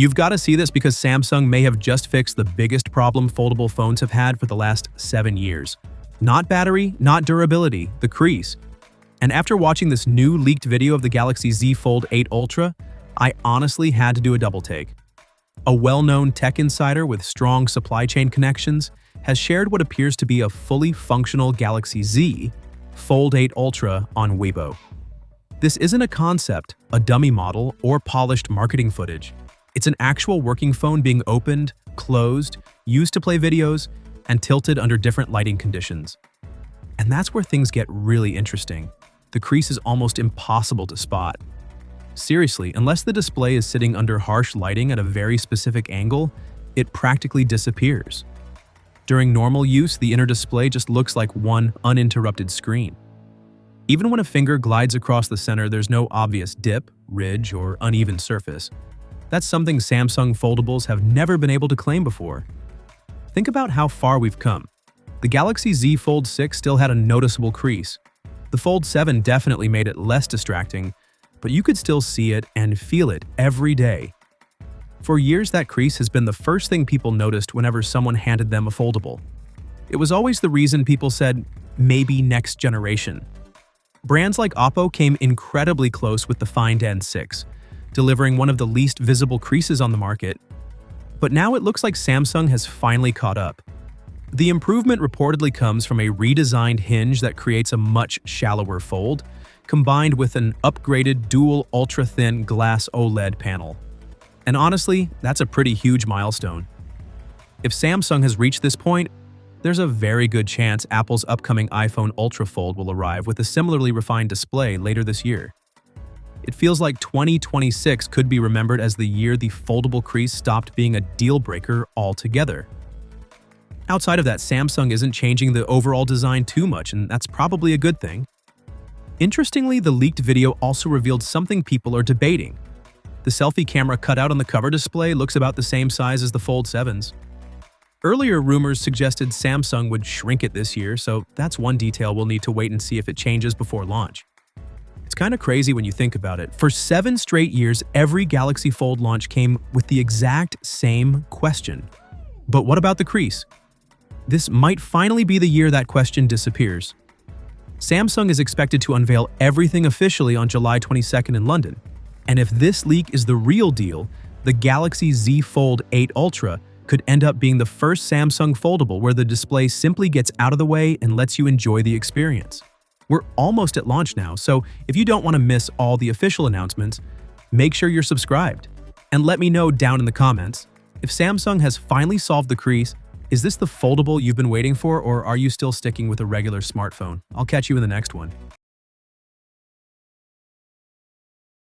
You've got to see this because Samsung may have just fixed the biggest problem foldable phones have had for the last 7 years. Not battery, not durability, the crease. And after watching this new leaked video of the Galaxy Z Fold 8 Ultra, I honestly had to do a double take. A well-known tech insider with strong supply chain connections has shared what appears to be a fully functional Galaxy Z Fold 8 Ultra on Weibo. This isn't a concept, a dummy model, or polished marketing footage. It's an actual working phone being opened, closed, used to play videos, and tilted under different lighting conditions. And that's where things get really interesting. The crease is almost impossible to spot. Seriously, unless the display is sitting under harsh lighting at a very specific angle, it practically disappears. During normal use, the inner display just looks like one uninterrupted screen. Even when a finger glides across the center, there's no obvious dip, ridge, or uneven surface. That's something Samsung foldables have never been able to claim before. Think about how far we've come. The Galaxy Z Fold 6 still had a noticeable crease. The Fold 7 definitely made it less distracting, but you could still see it and feel it every day. For years, that crease has been the first thing people noticed whenever someone handed them a foldable. It was always the reason people said, maybe next generation. Brands like Oppo came incredibly close with the Find N6, delivering one of the least visible creases on the market. But now it looks like Samsung has finally caught up. The improvement reportedly comes from a redesigned hinge that creates a much shallower fold, combined with an upgraded dual ultra-thin glass OLED panel. And honestly, that's a pretty huge milestone. If Samsung has reached this point, there's a very good chance Apple's upcoming iPhone Ultra Fold will arrive with a similarly refined display later this year. It feels like 2026 could be remembered as the year the foldable crease stopped being a deal-breaker altogether. Outside of that, Samsung isn't changing the overall design too much, and that's probably a good thing. Interestingly, the leaked video also revealed something people are debating. The selfie camera cutout on the cover display looks about the same size as the Fold 7's. Earlier rumors suggested Samsung would shrink it this year, so that's one detail we'll need to wait and see if it changes before launch. It's kind of crazy when you think about it. For 7 straight years, every Galaxy Fold launch came with the exact same question. But what about the crease? This might finally be the year that question disappears. Samsung is expected to unveil everything officially on July 22nd in London. And if this leak is the real deal, the Galaxy Z Fold 8 Ultra could end up being the first Samsung foldable where the display simply gets out of the way and lets you enjoy the experience. We're almost at launch now, so if you don't want to miss all the official announcements, make sure you're subscribed. And let me know down in the comments, if Samsung has finally solved the crease, is this the foldable you've been waiting for, or are you still sticking with a regular smartphone? I'll catch you in the next one.